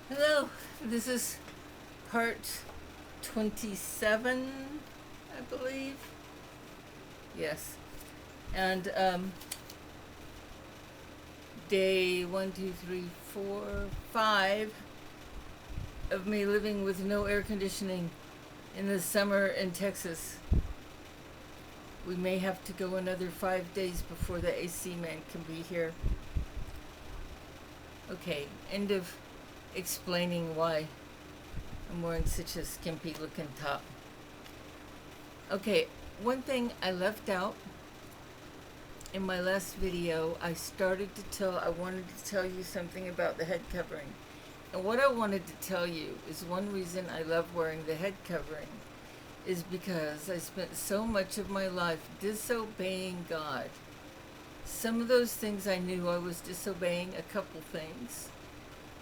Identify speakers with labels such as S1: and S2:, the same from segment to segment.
S1: Hello, this is part 27, I believe. Yes. And day 1, 2, 3, 4, 5 of me living with no air conditioning in the summer in Texas. We may have to go another 5 days before the AC man can be here. Okay, end of explaining why I'm wearing such a skimpy looking top. Okay, one thing I left out in my last video, I wanted to tell you something about the head covering. And what I wanted to tell you is one reason I love wearing the head covering is because I spent so much of my life disobeying God. Some of those things I knew I was disobeying, a couple things,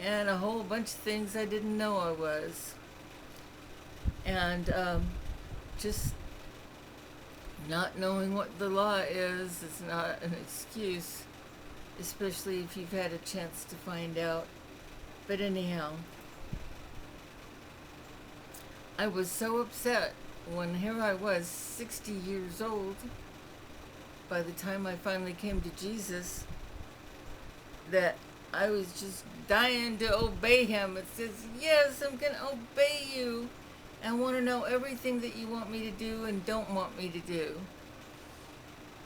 S1: and a whole bunch of things I didn't know I was. And just not knowing what the law is not an excuse, especially if you've had a chance to find out. But anyhow, I was so upset when here I was, 60 years old, by the time I finally came to Jesus, that I was just dying to obey him. It says, yes, I'm going to obey you. I want to know everything that you want me to do and don't want me to do.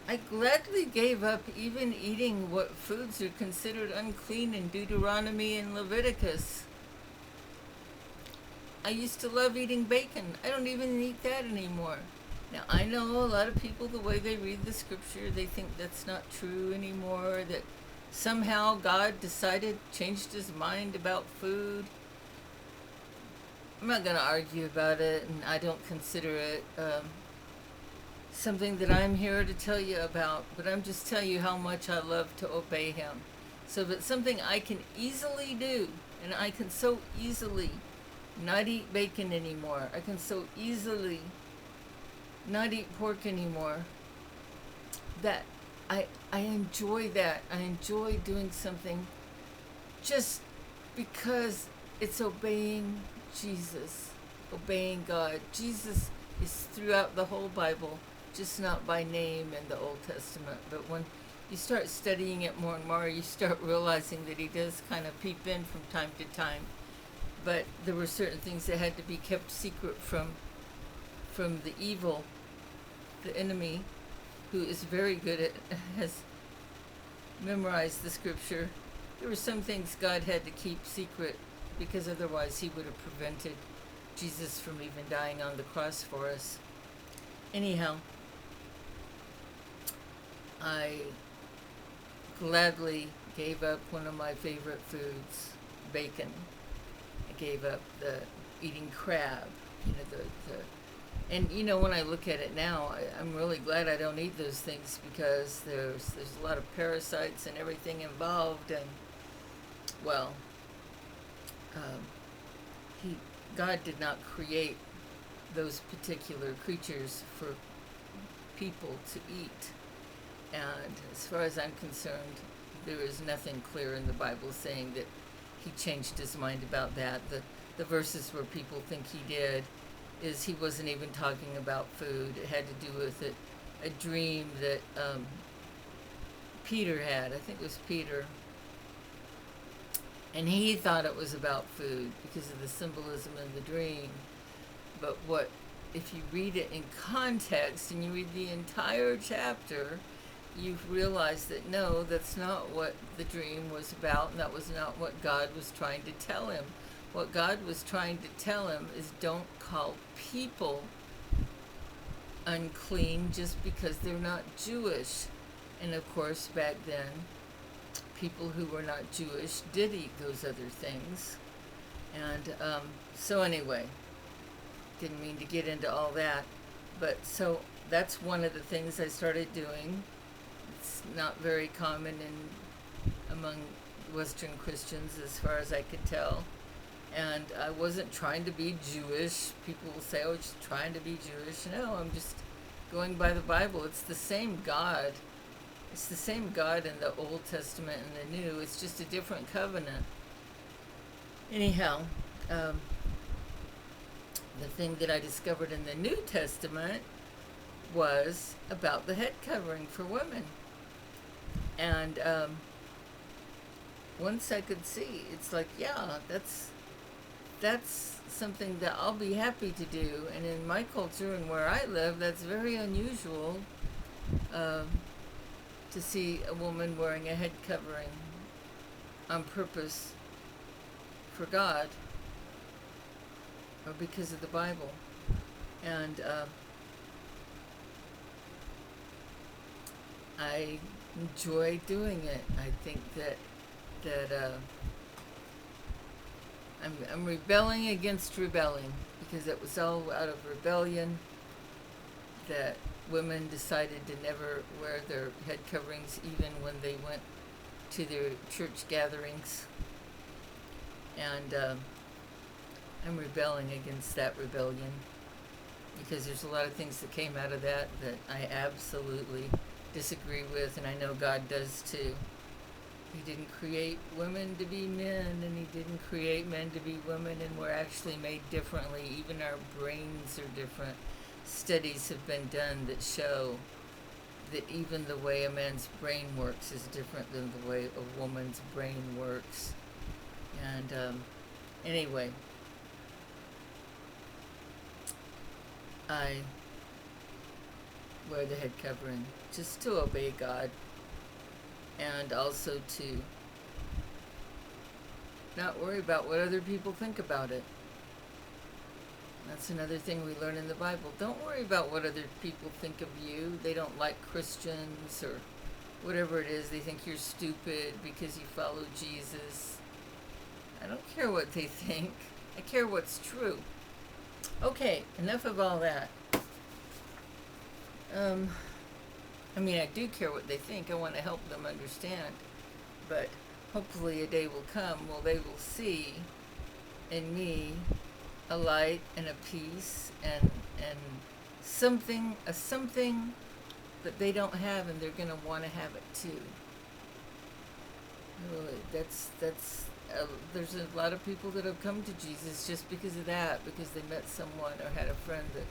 S1: I gladly gave up even eating what foods are considered unclean in Deuteronomy and Leviticus. I used to love eating bacon. I don't even eat that anymore. Now, I know a lot of people, the way they read the scripture, they think that's not true anymore, that somehow God changed his mind about food. I'm not going to argue about it, and I don't consider it something that I'm here to tell you about, but I'm just telling you how much I love to obey him. So if it's something I can easily do, and I can so easily not eat bacon anymore, I can so easily not eat pork anymore, that I enjoy that. I enjoy doing something just because it's obeying Jesus, obeying God. Jesus is throughout the whole Bible, just not by name in the Old Testament. But when you start studying it more and more, you start realizing that he does kind of peep in from time to time. But there were certain things that had to be kept secret from the evil, the enemy, who is very good at, has memorized the scripture. There were some things God had to keep secret because otherwise he would have prevented Jesus from even dying on the cross for us. Anyhow, I gladly gave up one of my favorite foods, bacon. I gave up the eating crab, and when I look at it now, I'm really glad I don't eat those things because there's a lot of parasites and everything involved, and well, um, God did not create those particular creatures for people to eat. And as far as I'm concerned, there is nothing clear in the Bible saying that he changed his mind about that. The verses where people think he did is he wasn't even talking about food. It had to do with a dream that Peter had. I think it was Peter. And he thought it was about food because of the symbolism in the dream. But if you read it in context and you read the entire chapter, you realize that no, that's not what the dream was about, and that was not what God was trying to tell him. What God was trying to tell him is don't call people unclean just because they're not Jewish. And of course, back then, people who were not Jewish did eat those other things. And so anyway, didn't mean to get into all that. But so that's one of the things I started doing. It's not very common among Western Christians as far as I could tell. And I wasn't trying to be Jewish. People will say, oh, just trying to be Jewish. No, I'm just going by the Bible. It's the same God. It's the same God in the Old Testament and the New. It's just a different covenant. Anyhow, um, the thing that I discovered in the New Testament was about the head covering for women. And once I could see, it's like, yeah, that's something that I'll be happy to do. And in my culture and where I live, that's very unusual um, to see a woman wearing a head covering on purpose for God or because of the Bible. And I enjoy doing it. I think that I'm rebelling against rebelling because it was all out of rebellion that women decided to never wear their head coverings even when they went to their church gatherings. And I'm rebelling against that rebellion because there's a lot of things that came out of that I absolutely disagree with, and I know God does too. He didn't create women to be men, and he didn't create men to be women, and we're actually made differently. Even our brains are different. Studies have been done that show that even the way a man's brain works is different than the way a woman's brain works. And anyway, I wear the head covering just to obey God and also to not worry about what other people think about it. That's another thing we learn in the Bible. Don't worry about what other people think of you. They don't like Christians or whatever it is. They think you're stupid because you follow Jesus. I don't care what they think. I care what's true. Okay, enough of all that. I mean, I do care what they think. I want to help them understand. But hopefully a day will come where they will see in me a light and a peace and something that they don't have, and they're going to want to have it too. Really, that's there's a lot of people that have come to Jesus just because of that, because they met someone or had a friend that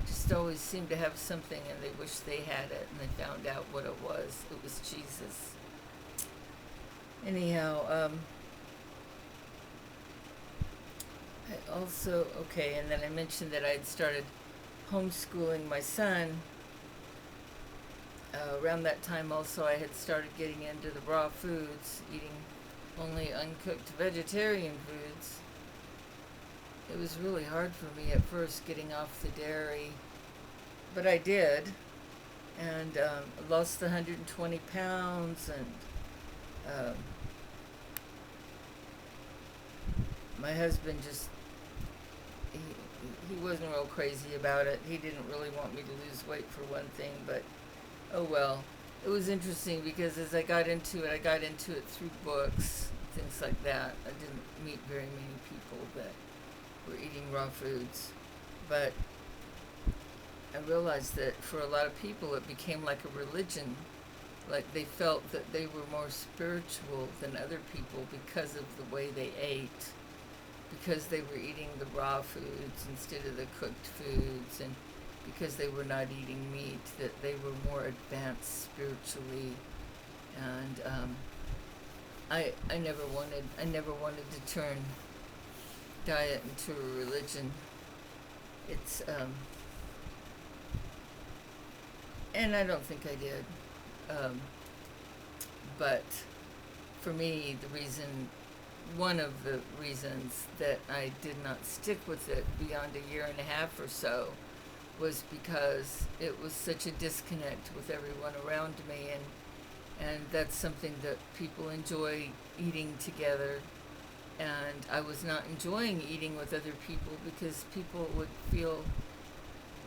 S1: just always seemed to have something and they wish they had it, and they found out what it was. It was Jesus. Anyhow, I also, okay, and then I mentioned that I had started homeschooling my son. Around that time also I had started getting into the raw foods, eating only uncooked vegetarian foods. It was really hard for me at first getting off the dairy, but I did, and lost 120 pounds, and my husband just, he wasn't real crazy about it. He didn't really want me to lose weight for one thing, but oh well. It was interesting because as I got into it through books, things like that. I didn't meet very many people that were eating raw foods, but I realized that for a lot of people it became like a religion. Like they felt that they were more spiritual than other people because of the way they ate, because they were eating the raw foods instead of the cooked foods, and because they were not eating meat, that they were more advanced spiritually. And I never wanted to turn diet into a religion. It's and I don't think I did. But for me, one of the reasons that I did not stick with it beyond a year and a half or so was because it was such a disconnect with everyone around me, and that's something that people enjoy, eating together, and I was not enjoying eating with other people because people would feel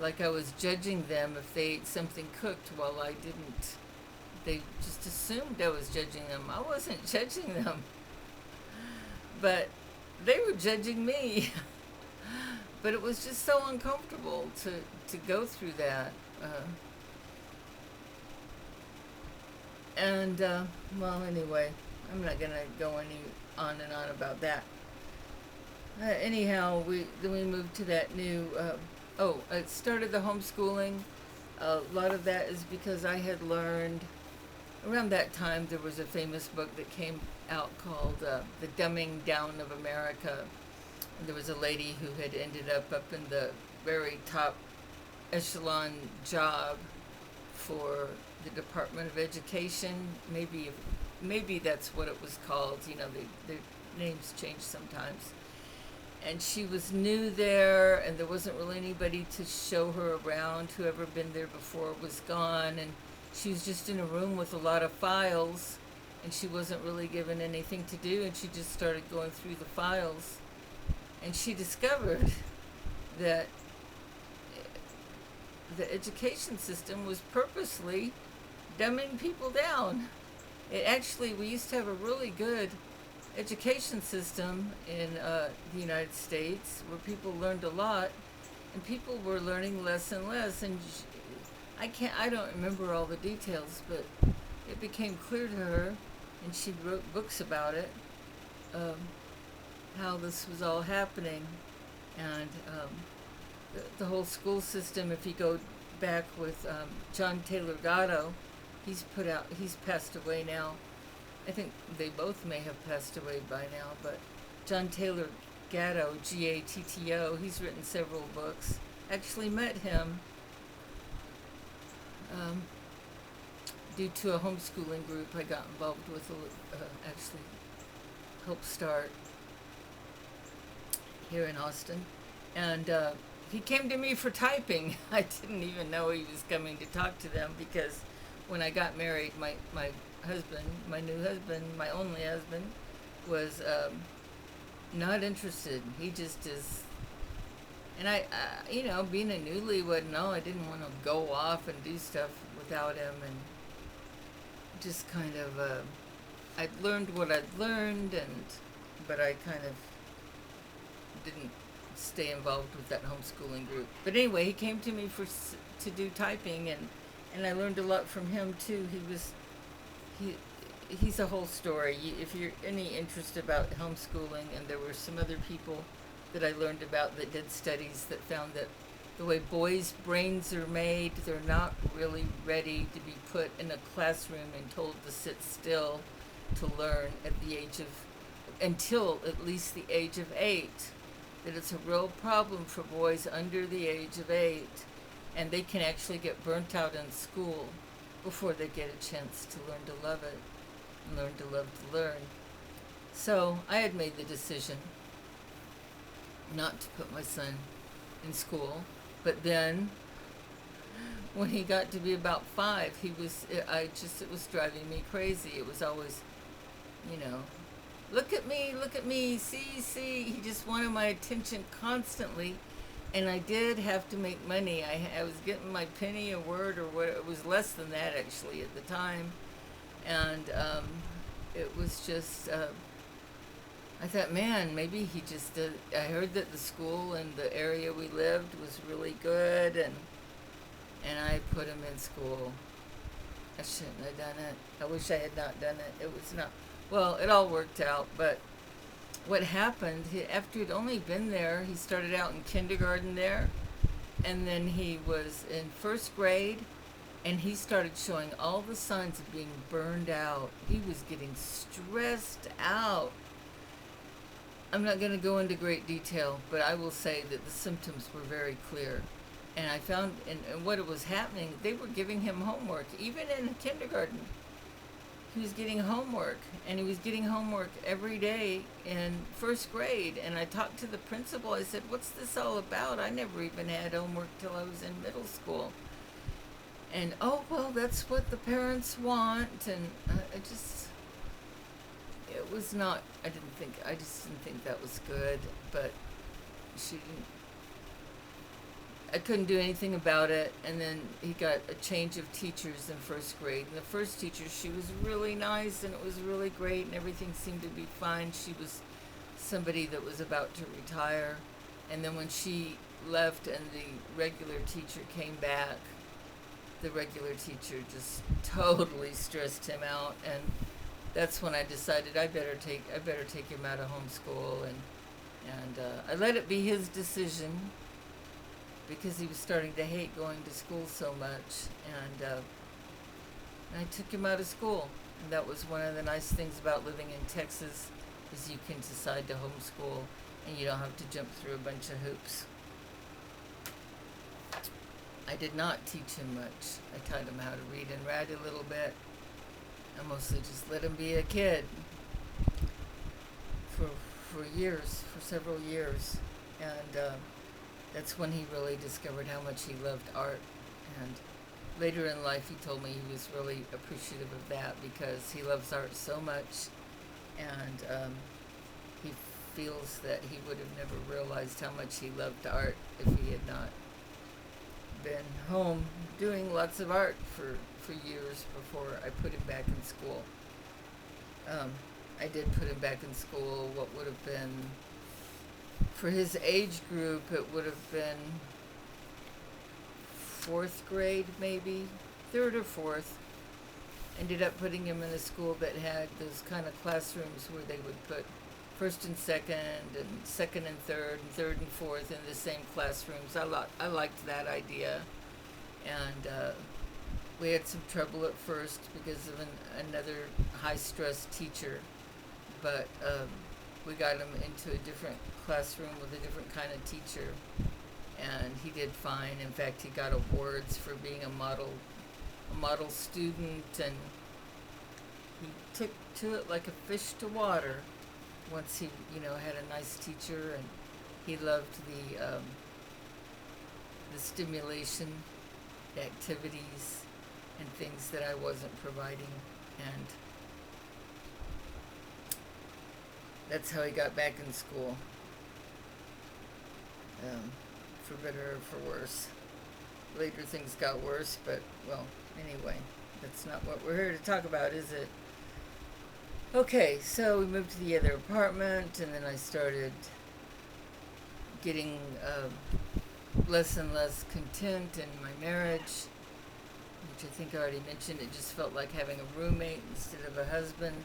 S1: like I was judging them if they ate something cooked while I didn't. They just assumed I was judging them. I wasn't judging them, but they were judging me. But it was just so uncomfortable to go through that. Well, anyway, I'm not going to go on and on about that. Anyhow, then we moved to that new. It started the homeschooling. A lot of that is because I had learned around that time there was a famous book that came out called "The Dumbing Down of America." And there was a lady who had ended up in the very top echelon job for the Department of Education. Maybe that's what it was called. You know, their names change sometimes. And she was new there, and there wasn't really anybody to show her around. Whoever been there before was gone, and she was just in a room with a lot of files, and she wasn't really given anything to do, and she just started going through the files, and she discovered that the education system was purposely dumbing people down. We used to have a really good education system in the United States where people learned a lot, and people were learning less and less. And I don't remember all the details, but it became clear to her, and she wrote books about it, um, how this was all happening, and the whole school system. If you go back with John Taylor Gatto, he's passed away now. I think they both may have passed away by now, but John Taylor Gatto, Gatto, he's written several books. Actually met him due to a homeschooling group I got involved with, actually helped start here in Austin. And he came to me for typing. I didn't even know he was coming to talk to them, because when I got married, my husband, my new husband, my only husband, was not interested. He just is. And being a newlywed, no, I didn't want to go off and do stuff without him, and just kind of, I'd learned what I'd learned, but I kind of didn't stay involved with that homeschooling group. But anyway, he came to me to do typing, and I learned a lot from him too. He's a whole story. If you're any interest about homeschooling, and there were some other people that I learned about that did studies that found that the way boys' brains are made, they're not really ready to be put in a classroom and told to sit still to learn until at least the age of 8. That it's a real problem for boys under the age of 8, and they can actually get burnt out in school before they get a chance to learn to love it and learn to love to learn. So I had made the decision not to put my son in school, but then when he got to be about 5, it was driving me crazy. It was always, look at me, see. He just wanted my attention constantly. And I did have to make money. I was getting my penny a word, or what, it was less than that actually at the time. And it was just, I thought, man, maybe he just did. I heard that the school in the area we lived was really good, and I put him in school. I shouldn't have done it. I wish I had not done it. It was not, well, it all worked out, but what happened, after he'd only been there, he started out in kindergarten there, and then he was in first grade, and he started showing all the signs of being burned out. He was getting stressed out. I'm not going to go into great detail, but I will say that the symptoms were very clear. And I found, and what was happening, they were giving him homework, even in kindergarten. He was getting homework, and he was getting homework every day in first grade. And I talked to the principal. I said, what's this all about? I never even had homework till I was in middle school. And, oh, well, that's what the parents want. And it was not, I just didn't think that was good. But I couldn't do anything about it. And then he got a change of teachers in first grade. And the first teacher, she was really nice, and it was really great, and everything seemed to be fine. She was somebody that was about to retire. And then when she left and the regular teacher came back, the regular teacher just totally stressed him out. And that's when I decided I better take him out of homeschool. And And I let it be his decision because he was starting to hate going to school so much. And I took him out of school. And that was one of the nice things about living in Texas is you can decide to homeschool and you don't have to jump through a bunch of hoops. I did not teach him much. I taught him how to read and write a little bit. I mostly just let him be a kid for years, for several years. And that's when he really discovered how much he loved art. And later in life, he told me he was really appreciative of that because he loves art so much. And he feels that he would have never realized how much he loved art if he had not been home doing lots of art for years before I put him back in school. I did put him back in school, what would have been, for his age group, it would have been fourth grade maybe, third or fourth. Ended up putting him in a school that had those kind of classrooms where they would put first and second and third and fourth in the same classrooms. I liked that idea. And we had some trouble at first because of another high-stress teacher. But we got him into a different classroom with a different kind of teacher. And he did fine. In fact, he got awards for being a model student. And he took to it like a fish to water. Once he, had a nice teacher, and he loved the stimulation, the activities, and things that I wasn't providing, and that's how he got back in school. For better or for worse. Later things got worse, but well, anyway, that's not what we're here to talk about, is it? Okay, so we moved to the other apartment, and then I started getting less and less content in my marriage, which I think I already mentioned. It just felt like having a roommate instead of a husband.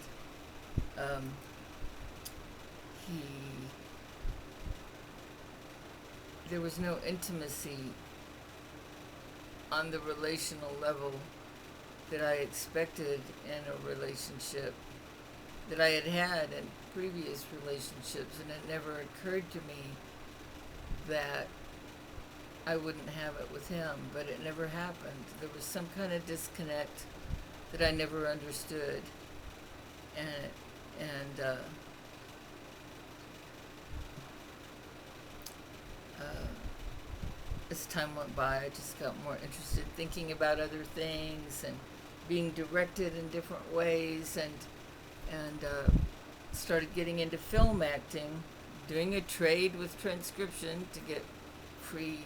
S1: There was no intimacy on the relational level that I expected in a relationship that I had in previous relationships, and it never occurred to me that I wouldn't have it with him, but it never happened. There was some kind of disconnect that I never understood, and as time went by, I just got more interested thinking about other things and being directed in different ways, and started getting into film acting, doing a trade with transcription to get free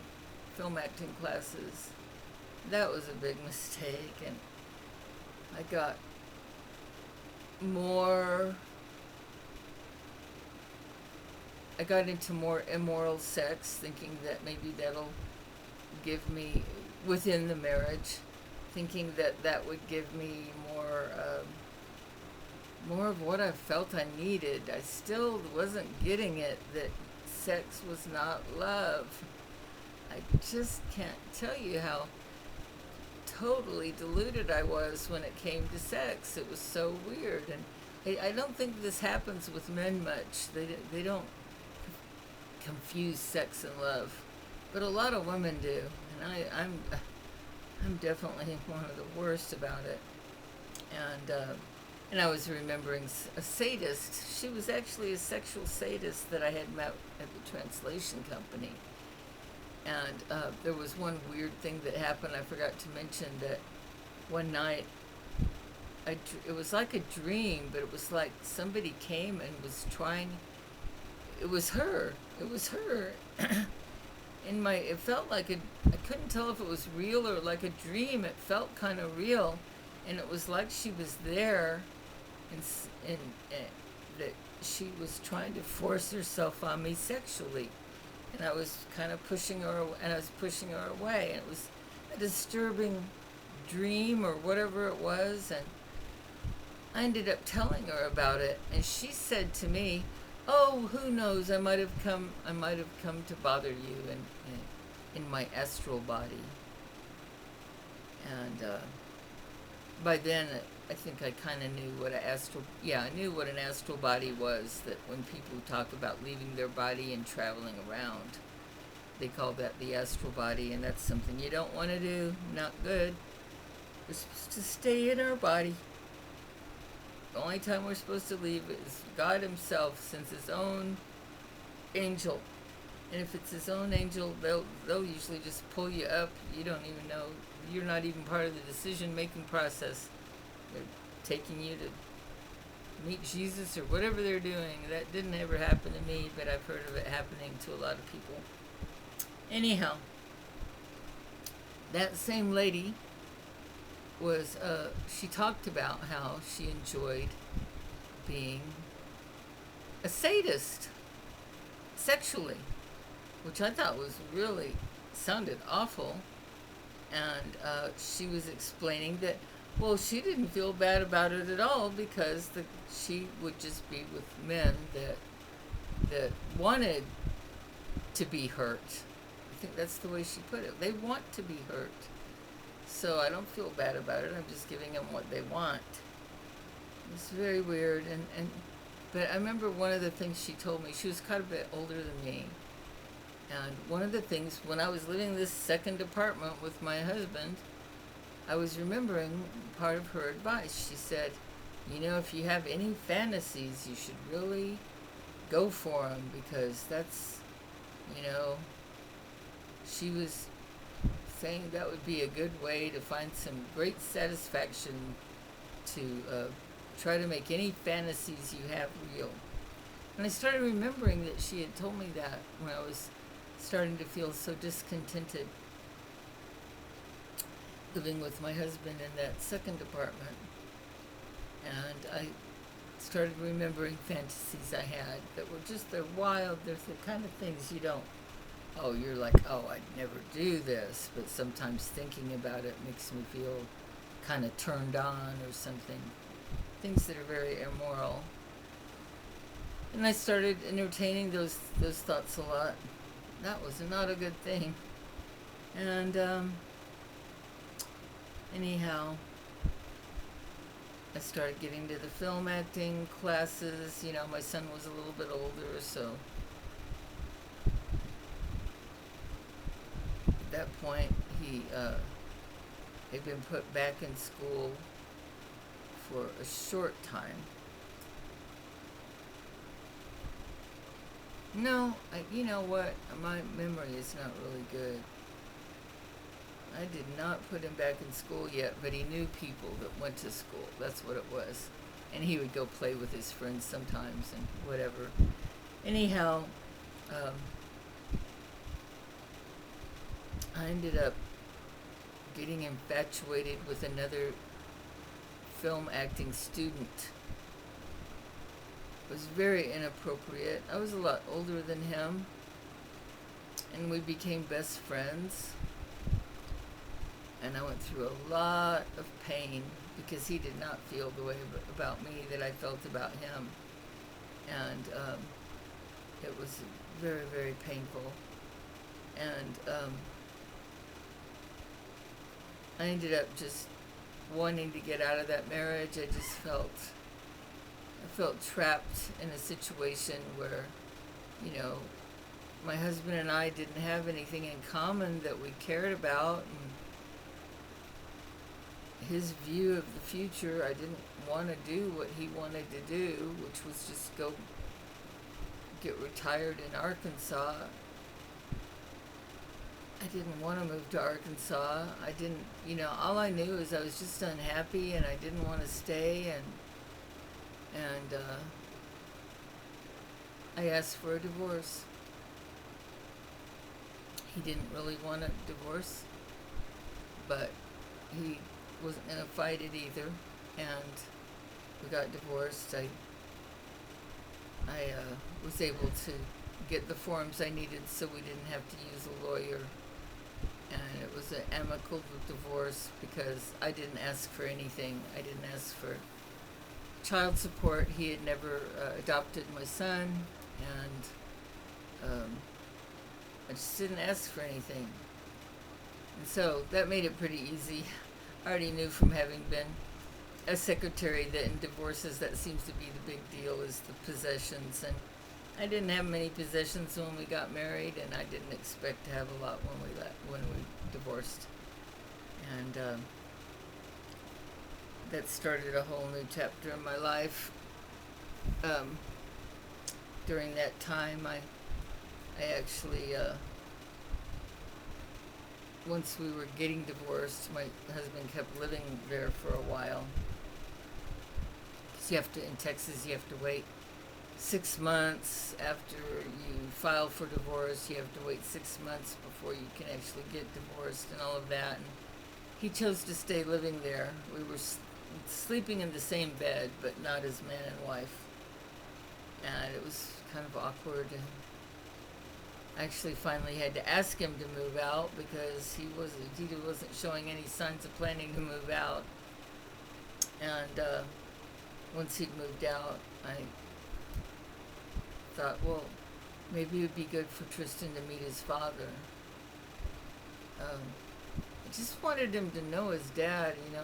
S1: film acting classes. That was a big mistake, and I got into more immoral sex, thinking that maybe that'll give me, within the marriage, thinking that would give me more of what I felt I needed. I still wasn't getting it, that sex was not love. I just can't tell you how totally deluded I was when it came to sex. It was so weird, and I don't think this happens with men much. They don't confuse sex and love, but a lot of women do, and I'm definitely one of the worst about it. And I was remembering a sadist. She was actually a sexual sadist that I had met at the translation company. And there was one weird thing that happened. I forgot to mention that one night, it was like a dream, but it was like somebody came and was trying. It was her. It felt like I couldn't tell if it was real or like a dream. It felt kind of real, and it was like she was there, and that she was trying to force herself on me sexually, and I was kind of pushing her, and I was pushing her away, and it was a disturbing dream or whatever it was, and I ended up telling her about it, and she said to me, Oh, who knows? I might have come to bother you in my astral body, and by then I think I kind of knew what I knew what an astral body was. That when people talk about leaving their body and traveling around, they call that the astral body, and that's something you don't want to do. Not good. We're supposed to stay in our body. The only time we're supposed to leave is God Himself sends His own angel. And if it's His own angel, they'll usually just pull you up. You don't even know. You're not even part of the decision-making process. They're taking you to meet Jesus or whatever they're doing. That didn't ever happen to me, but I've heard of it happening to a lot of people. Anyhow, that same lady was, she talked about how she enjoyed being a sadist sexually, which I thought was really sounded awful. And she was explaining that, well, she didn't feel bad about it at all because she would just be with men that wanted to be hurt. I think that's the way she put it. They want to be hurt. So I don't feel bad about it. I'm just giving them what they want. It's very weird. But I remember one of the things she told me, she was quite a bit older than me. And one of the things, when I was living in this second apartment with my husband, I was remembering part of her advice. She said, if you have any fantasies, you should really go for them, because that's, she was saying that would be a good way to find some great satisfaction to try to make any fantasies you have real. And I started remembering that she had told me that when I was starting to feel so discontented living with my husband in that second apartment. And I started remembering fantasies I had that were just, they're wild, they're the kind of things you're like, I'd never do this, but sometimes thinking about it makes me feel kind of turned on or something. Things that are very immoral. And I started entertaining those thoughts a lot. That was not a good thing. And anyhow, I started getting to the film acting classes. My son was a little bit older, so at that point he had been put back in school for a short time. No, you know what? My memory is not really good. I did not put him back in school yet, but he knew people that went to school. That's what it was. And he would go play with his friends sometimes and whatever. Anyhow, I ended up getting infatuated with another film acting student. It was very inappropriate. I was a lot older than him, and we became best friends. And I went through a lot of pain because he did not feel the way about me that I felt about him. And it was very, very painful. And I ended up just wanting to get out of that marriage. I felt trapped in a situation where, my husband and I didn't have anything in common that we cared about. And his view of the future, I didn't want to do what he wanted to do, which was just go get retired in Arkansas. I didn't want to move to Arkansas. I didn't, all I knew is I was just unhappy and I didn't want to stay, and I asked for a divorce. He didn't really want a divorce, but he wasn't going to fight it either, and we got divorced. I was able to get the forms I needed so we didn't have to use a lawyer, and it was an amicable divorce because I didn't ask for anything. I didn't ask for child support. He had never adopted my son, and I just didn't ask for anything. And so that made it pretty easy. I already knew from having been a secretary that in divorces that seems to be the big deal is the possessions. And I didn't have many possessions when we got married, and I didn't expect to have a lot when we divorced. And that started a whole new chapter in my life. During that time, I actually, once we were getting divorced, my husband kept living there for a while. Because in Texas, you have to wait 6 months after you file for divorce. You have to wait 6 months before you can actually get divorced and all of that. And he chose to stay living there. We were sleeping in the same bed, but not as man and wife. And it was kind of awkward. And I actually finally had to ask him to move out because he wasn't showing any signs of planning to move out. And once he'd moved out, I thought, well, maybe it would be good for Tristan to meet his father. I just wanted him to know his dad, and I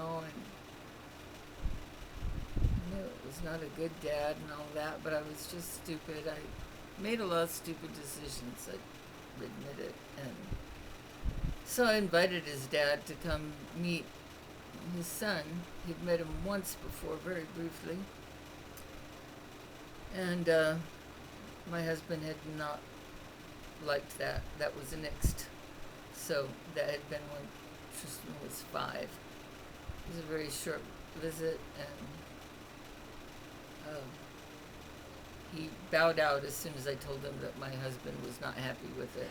S1: knew it was not a good dad and all that, but I was just stupid. I made a lot of stupid decisions, I admit it. And so I invited his dad to come meet his son. He'd met him once before, very briefly. And my husband had not liked that. That was nixed. So that had been when Tristan was 5. It was a very short visit, and he bowed out as soon as I told him that my husband was not happy with it.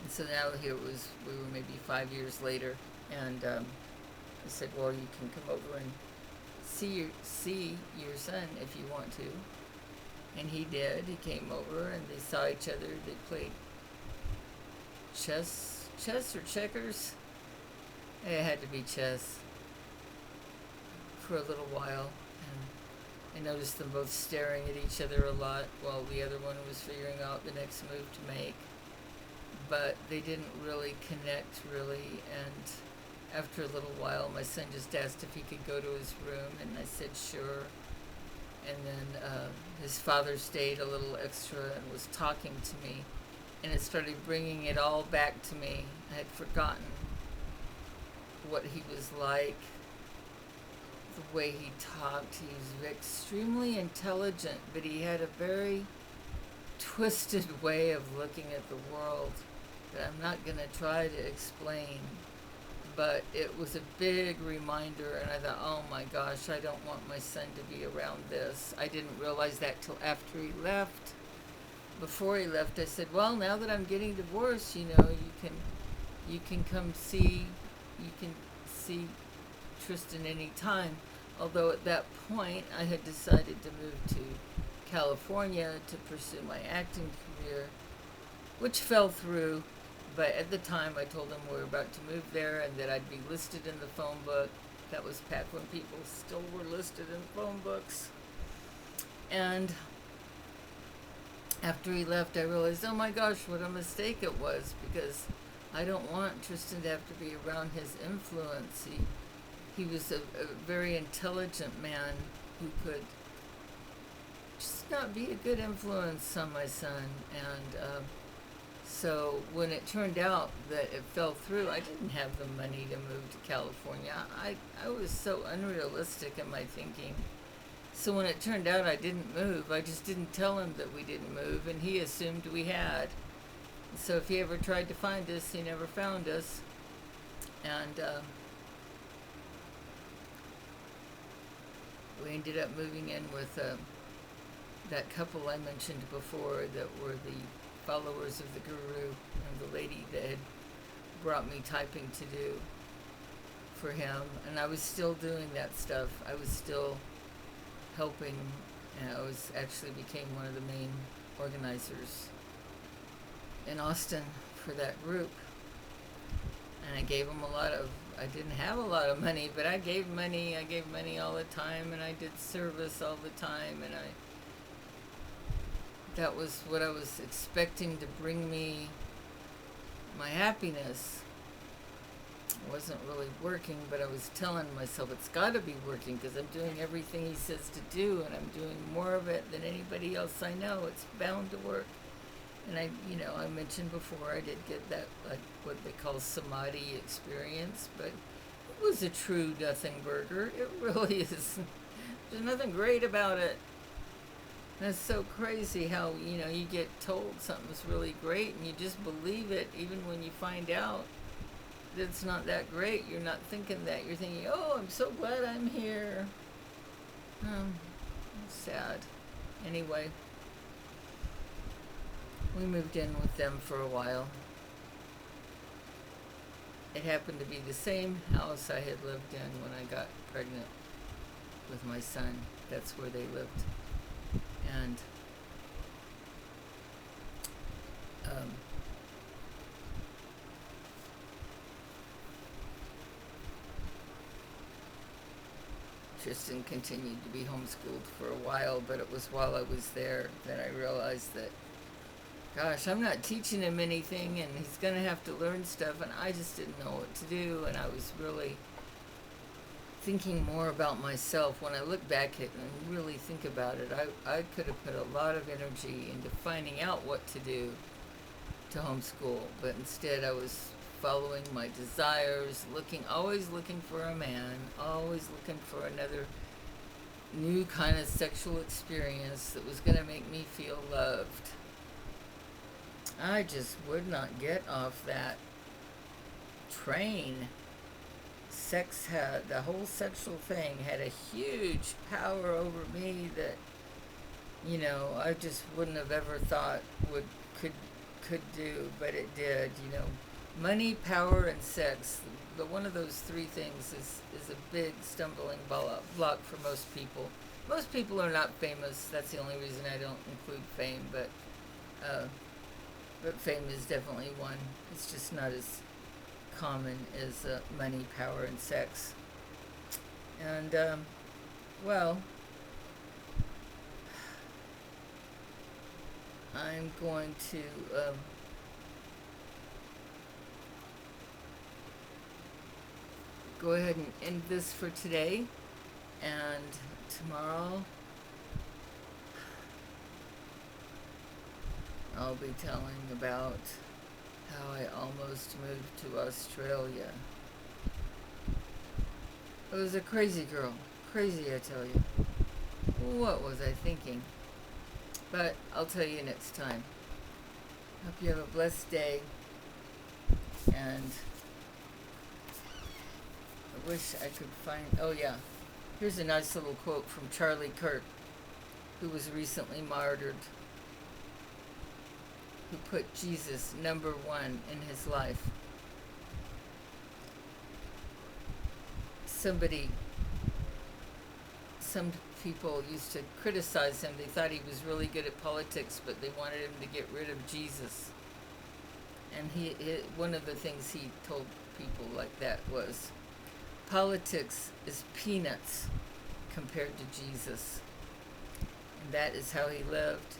S1: And so now here it was, we were maybe 5 years later, and I said, well, you can come over and see your son if you want to. And he did. He came over and they saw each other. They played chess or checkers. It had to be chess for a little while. And I noticed them both staring at each other a lot while the other one was figuring out the next move to make. But they didn't really connect, really. And after a little while, my son just asked if he could go to his room, and I said sure. And then his father stayed a little extra and was talking to me, and it started bringing it all back to me. I had forgotten what he was like, the way he talked. He was extremely intelligent, but he had a very twisted way of looking at the world that I'm not going to try to explain. But it was a big reminder, and I thought, oh my gosh, I don't want my son to be around this. I didn't realize that till after he left. Before he left, I said, well, now that I'm getting divorced, you can come see, you can see Tristan anytime. Although at that point, I had decided to move to California to pursue my acting career, which fell through. But at the time, I told him we were about to move there and that I'd be listed in the phone book. That was back when people still were listed in phone books. And after he left, I realized, oh my gosh, what a mistake it was, because I don't want Tristan to have to be around his influence. He was a very intelligent man who could just not be a good influence on my son. And so when it turned out that it fell through, I didn't have the money to move to California. I was so unrealistic in my thinking. So when it turned out I didn't move, I just didn't tell him that we didn't move, and he assumed we had. So if he ever tried to find us, he never found us. And we ended up moving in with that couple I mentioned before that were the followers of the guru, and the lady that had brought me typing to do for him. And I was still doing that stuff. I was still helping, and I was actually became one of the main organizers in Austin for that group. And I gave him a lot of I didn't have a lot of money, but I gave money. I gave money all the time, and I did service all the time, and that was what I was expecting to bring me my happiness. It wasn't really working, but I was telling myself it's got to be working because I'm doing everything he says to do, and I'm doing more of it than anybody else I know. It's bound to work. And I mentioned before I did get that, like what they call samadhi experience, but it was a true nothing burger. It really is. There's nothing great about it. That's so crazy how, you get told something's really great and you just believe it even when you find out that it's not that great. You're not thinking that. You're thinking, oh, I'm so glad I'm here. Sad. Anyway, we moved in with them for a while. It happened to be the same house I had lived in when I got pregnant with my son. That's where they lived. And Tristan continued to be homeschooled for a while, but it was while I was there that I realized that, gosh, I'm not teaching him anything, and he's going to have to learn stuff, and I just didn't know what to do, and I was really thinking more about myself. When I look back at it and really think about it, I could have put a lot of energy into finding out what to do to homeschool, but instead I was following my desires, always looking for a man, always looking for another new kind of sexual experience that was going to make me feel loved. I just would not get off that train. The whole sexual thing had a huge power over me that, I just wouldn't have ever thought could do, but it did. Money, power, and sex. But one of those three things is a big stumbling block for most people. Most people are not famous. That's the only reason I don't include fame, but fame is definitely one. It's just not as common as money, power, and sex. And, I'm going to go ahead and end this for today, and tomorrow I'll be telling about how I almost moved to Australia. I was a crazy girl. Crazy, I tell you. What was I thinking? But I'll tell you next time. Hope you have a blessed day. And I wish I could find... Oh, yeah. Here's a nice little quote from Charlie Kirk, who was recently martyred, who put Jesus number one in his life. Some people used to criticize him. They thought he was really good at politics, but they wanted him to get rid of Jesus. And one of the things he told people like that was, politics is peanuts compared to Jesus. And that is how he lived,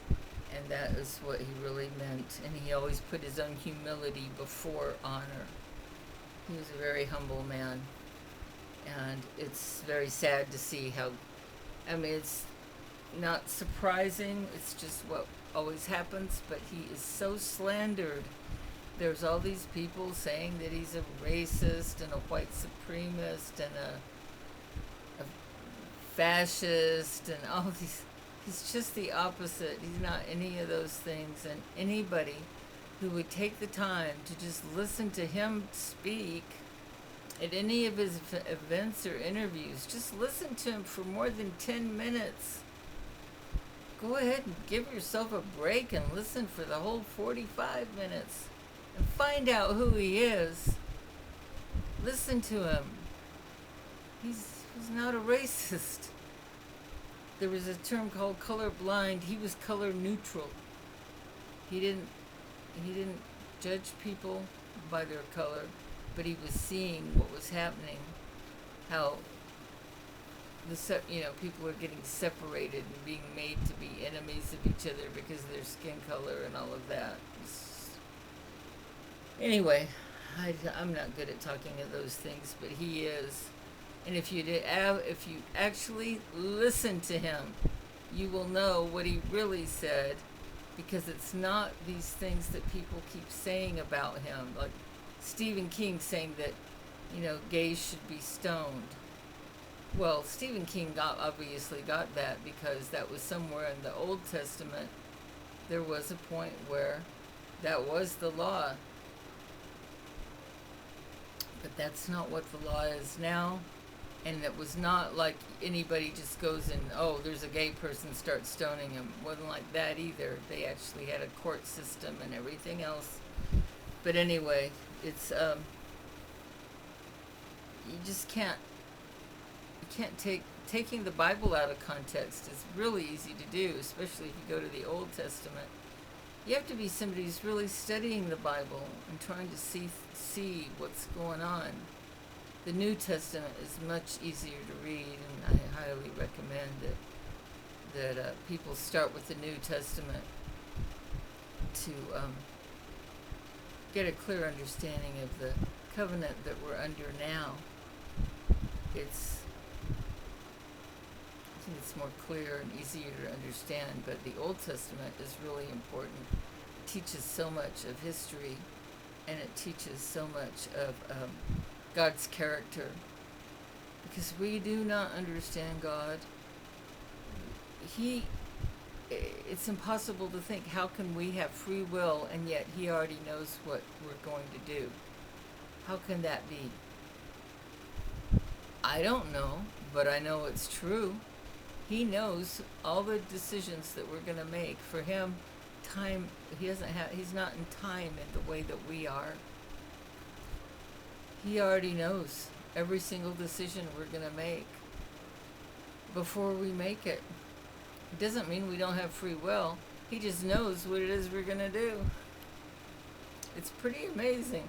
S1: and that is what he really meant. And he always put his own humility before honor. He was a very humble man. And it's very sad to see how, it's not surprising, it's just what always happens, but he is so slandered. There's all these people saying that he's a racist and a white supremacist and a fascist and all these. He's just the opposite. He's not any of those things. And anybody who would take the time to just listen to him speak at any of his events or interviews, just listen to him for more than 10 minutes. Go ahead and give yourself a break and listen for the whole 45 minutes and find out who he is. Listen to him. He's not a racist. There was a term called colorblind. He was color neutral. He didn't judge people by their color. but he was seeing what was happening, how people are getting separated and being made to be enemies of each other because of their skin color and all of that. Anyway, I'm not good at talking of those things, but he is. And if you actually listen to him, you will know what he really said, because it's not these things that people keep saying about him, like Stephen King saying that, gays should be stoned. Well, Stephen King obviously got that because that was somewhere in the Old Testament. There was a point where that was the law. But that's not what the law is now. And it was not like anybody just goes and, oh, there's a gay person, start stoning him. It wasn't like that either. They actually had a court system and everything else. But anyway, it's, you just can't taking the Bible out of context is really easy to do, especially if you go to the Old Testament. You have to be somebody who's really studying the Bible and trying to see what's going on. The New Testament is much easier to read, and I highly recommend that people start with the New Testament to get a clear understanding of the covenant that we're under now. I think it's more clear and easier to understand, but the Old Testament is really important. It teaches so much of history, and it teaches so much of God's character, because we do not understand God. It's impossible to think, how can we have free will and yet he already knows what we're going to do? How can that be? I don't know, but I know it's true. He knows all the decisions that we're going to make. For him, time, he's not in time in the way that we are. He already knows every single decision we're going to make before we make it. It doesn't mean we don't have free will. He just knows what it is we're going to do. It's pretty amazing.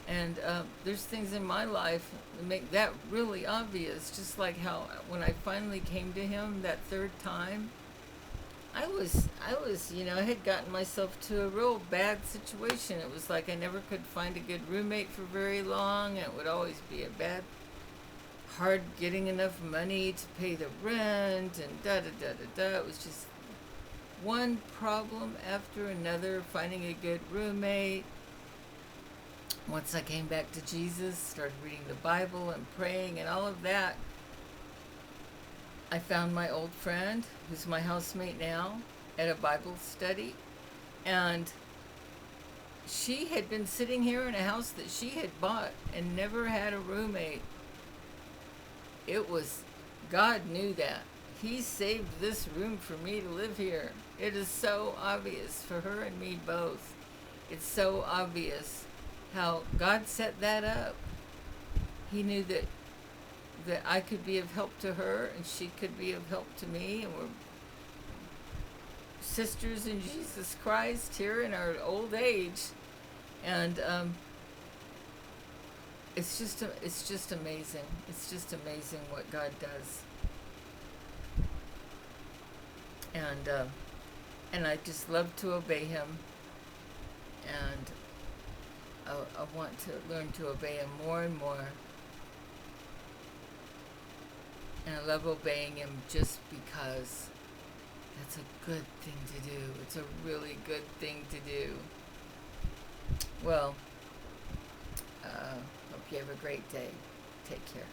S1: And there's things in my life that make that really obvious. Just like how when I finally came to him that third time, I was, I had gotten myself to a real bad situation. It was like I never could find a good roommate for very long. It would always be hard getting enough money to pay the rent and da-da-da-da-da. It was just one problem after another, finding a good roommate. Once I came back to Jesus, started reading the Bible and praying and all of that, I found my old friend, who's my housemate now, at a Bible study. And she had been sitting here in a house that she had bought and never had a roommate. God knew that. He saved this room for me to live here. It is so obvious for her and me both. It's so obvious how God set that up. He knew that I could be of help to her and she could be of help to me, and we're sisters in Jesus Christ here in our old age. And it's just amazing. It's just amazing what God does. And I just love to obey him, and I want to learn to obey him more and more. And I love obeying him just because that's a good thing to do. It's a really good thing to do. Well, hope you have a great day. Take care.